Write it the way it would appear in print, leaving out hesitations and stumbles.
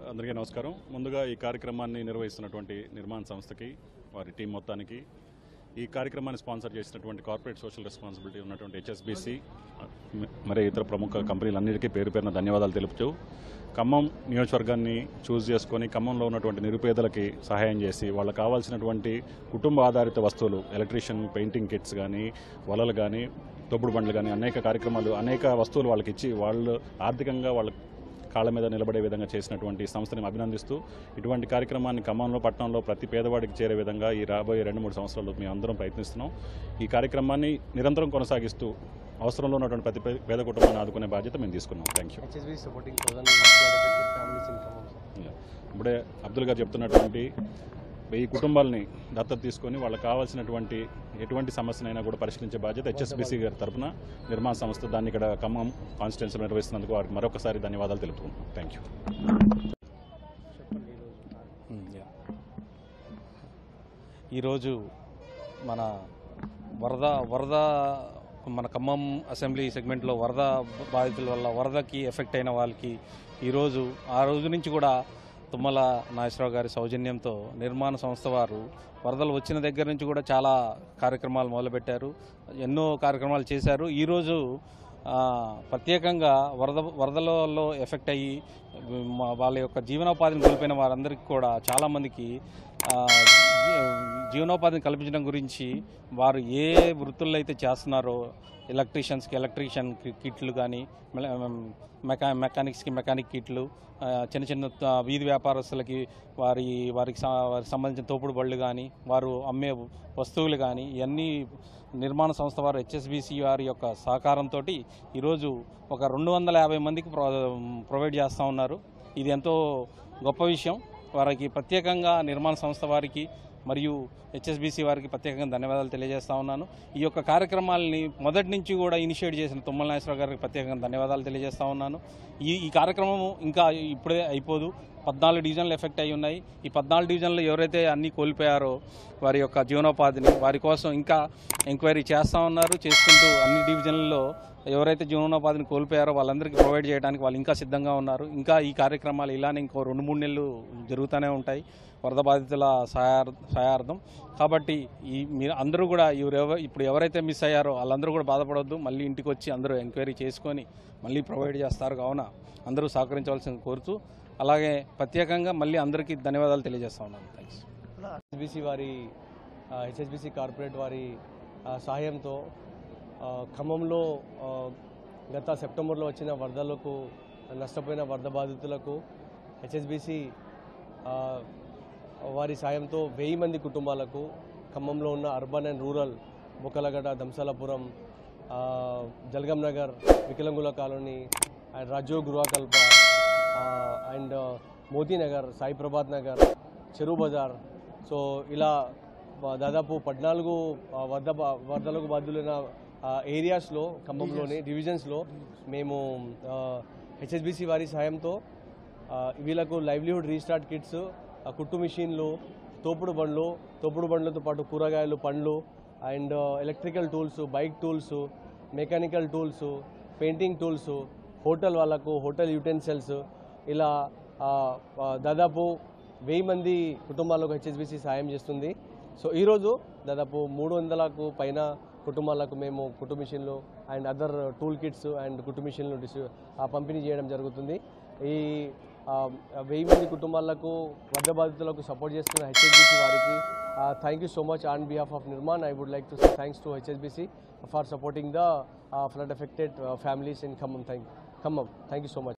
అందరికీ నమస్కారం. ముందుగా ఈ కార్యక్రమాన్ని నిర్వహిస్తున్నటువంటి నిర్మాణ సంస్థకి, వారి టీం మొత్తానికి, ఈ కార్యక్రమాన్ని స్పాన్సర్ చేసినటువంటి కార్పొరేట్ సోషల్ రెస్పాన్సిబిలిటీ ఉన్నటువంటి హెచ్ఎస్బీసీ, మరి ఇతర ప్రముఖ కంపెనీలన్నిటికీ పేరు పేరున ధన్యవాదాలు తెలుపుతూ, ఖమ్మం నియోజకవర్గాన్ని చూస్ చేసుకొని ఖమ్మంలో ఉన్నటువంటి నిరుపేదలకి సహాయం చేసి వాళ్ళకి కావాల్సినటువంటి కుటుంబ ఆధారిత వస్తువులు, ఎలక్ట్రీషియన్ పెయింటింగ్ కిట్స్ కానీ, వలలు కానీ, తొప్పుడు బండ్లు కానీ, అనేక కార్యక్రమాలు, అనేక వస్తువులు వాళ్ళకి ఇచ్చి వాళ్ళు ఆర్థికంగా వాళ్ళ కాళ్ళ మీద నిలబడే విధంగా చేసినటువంటి సంస్థని అభినందిస్తూ, ఇటువంటి కార్యక్రమాన్ని ఖమ్మంలో, పట్టణంలో ప్రతి పేదవాడికి చేరే విధంగా ఈ రాబోయే 2-3 సంవత్సరాలు మేము అందరం ప్రయత్నిస్తున్నాం. ఈ కార్యక్రమాన్ని నిరంతరం కొనసాగిస్తూ అవసరంలో ఉన్నటువంటి ప్రతి పేద కుటుంబాన్ని ఆదుకునే బాధ్యత మేము తీసుకున్నాం. Thank you. ఇప్పుడే అబ్దుల్ గారు చెప్తున్నటువంటి 1000 కుటుంబాలని దత్తత తీసుకొని వాళ్ళకి కావాల్సినటువంటి ఎటువంటి సమస్యనైనా కూడా పరిష్కరించే బాధ్యత హెచ్ఎస్బీసీ గారి తరఫున నిర్మాణ సంస్థ దాన్ని ఇక్కడ ఖమ్మం కాన్స్టిట్యున్సీలో నిర్వహిస్తున్నందుకు వారికి మరొకసారి ధన్యవాదాలు తెలుపుతున్నాం. Thank you. ఈరోజు మన మన ఖమ్మం అసెంబ్లీ సెగ్మెంట్లో వరద బాధితుల వల్ల వరదకి ఎఫెక్ట్ అయిన వాళ్ళకి ఈరోజు ఆ రోజు నుంచి కూడా తుమ్మల నాగేశ్వరరావు గారి సౌజన్యంతో నిర్మాణ సంస్థ వారు వరదలు వచ్చిన దగ్గర నుంచి కూడా చాలా కార్యక్రమాలు మొదలుపెట్టారు, ఎన్నో కార్యక్రమాలు చేశారు. ఈరోజు ప్రత్యేకంగా వరదలలో ఎఫెక్ట్ అయ్యి వాళ్ళ యొక్క జీవనోపాధిని కోల్పోయిన వారందరికీ కూడా చాలామందికి జీవనోపాధిని కల్పించడం గురించి వారు ఏ వృత్తుల్లో అయితే చేస్తున్నారో ఎలక్ట్రీషియన్ కిట్లు కానీ, మెకానిక్స్కి మెకానిక్ కిట్లు, చిన్న చిన్న వీధి వ్యాపారస్తులకి వారికి సంబంధించిన తోపుడు బళ్ళు కానీ, వారు అమ్మే వస్తువులు కానీ, ఇవన్నీ నిర్మాణ సంస్థ వారు హెచ్ఎస్బీసీ వారి యొక్క సహకారంతో ఈరోజు ఒక 250 మందికి ప్రొవైడ్ చేస్తూ ఉన్నారు. ఇది ఎంతో గొప్ప విషయం. వారికి ప్రత్యేకంగా నిర్మాణ సంస్థ వారికి మరియు హెచ్ఎస్బీసీ వారికి ప్రత్యేకంగా ధన్యవాదాలు తెలియజేస్తా ఉన్నాను. ఈ యొక్క కార్యక్రమాలని మొదటి నుంచి కూడా ఇనిషియేట్ చేసిన తుమ్మల నాగేశ్వరరావు గారికి ప్రత్యేకంగా ధన్యవాదాలు తెలియజేస్తా ఉన్నాను. ఈ కార్యక్రమం ఇంకా ఇప్పుడే అయిపోదు. 14 డివిజన్లు ఎఫెక్ట్ అయి ఉన్నాయి. ఈ 14 డివిజన్లు ఎవరైతే అన్నీ కోల్పోయారో వారి యొక్క జీవనోపాధిని, వారి కోసం ఇంకా ఎంక్వైరీ చేస్తూ ఉన్నారు. చేసుకుంటూ అన్ని డివిజన్లలో ఎవరైతే జీవనోపాధిని కోల్పోయారో వాళ్ళందరికీ ప్రొవైడ్ చేయడానికి వాళ్ళు ఇంకా సిద్ధంగా ఉన్నారు. ఇంకా ఈ కార్యక్రమాలు ఇలానే ఇంకో 2-3 నెలలు జరుగుతూనే ఉంటాయి వరద బాధితుల సహాయార్థం. కాబట్టి మీరు అందరూ కూడా ఇప్పుడు ఎవరైతే మిస్ అయ్యారో వాళ్ళందరూ కూడా బాధపడవద్దు. మళ్ళీ ఇంటికి వచ్చి అందరూ ఎంక్వైరీ చేసుకొని మళ్ళీ ప్రొవైడ్ చేస్తారు. కావున అందరూ సహకరించవలసింది కోరుతూ, అలాగే ప్రత్యేకంగా మళ్ళీ అందరికీ ధన్యవాదాలు తెలియజేస్తా ఉన్నాను. థ్యాంక్స్. హెచ్ఎస్బీసీ కార్పొరేట్ వారి సహాయంతో ఖమ్మంలో గత సెప్టెంబర్లో వచ్చిన వరదలకు నష్టపోయిన వరద బాధితులకు హెచ్ఎస్బీసీ వారి సాయంతో 1000 మంది కుటుంబాలకు ఖమ్మంలో ఉన్న urban and rural Bokkalagadda, Damsalapuram, Jalgam Nagar, వికలంగుల colony and Rajiv Gruhakalpa and Motinagar, Sai Prabhat Nagar, Cheruvu Bazar, so ఇలా దాదాపు 14 వరదలకు బాధ్యులైన ఏరియాస్లో ఖమ్మంలోని డివిజన్స్లో మేము హెచ్ఎస్బీసీ వారి సహాయంతో వీళ్ళకు లైవ్లీహుడ్ రీస్టార్ట్ కిట్స్, కుట్టు మిషన్లు, తోపుడు బండ్లతో పాటు కూరగాయలు, పండ్లు and electrical tools, bike tools, mechanical tools, painting tools, hotel వాళ్ళకు హోటల్ యూటెన్సిల్స్, ఇలా దాదాపు 1000 మంది కుటుంబాలకు హెచ్ఎస్బీసీ సాయం చేస్తుంది. సో ఈరోజు దాదాపు 300కు పైన కుటుంబాలకు మేము కుట్టు మిషన్లు and other tool kits and కుట్టు మిషన్లు పంపిణీ చేయడం జరుగుతుంది. ఈ 1000 మంది కుటుంబాలకు వరద బాధితులకు సపోర్ట్ చేస్తున్న హెచ్ఎస్బీసీ వారికి thank you so much on behalf of Nirman. I would like to say thanks to HSBC for supporting the flood affected families in Khammam. Thank you so much.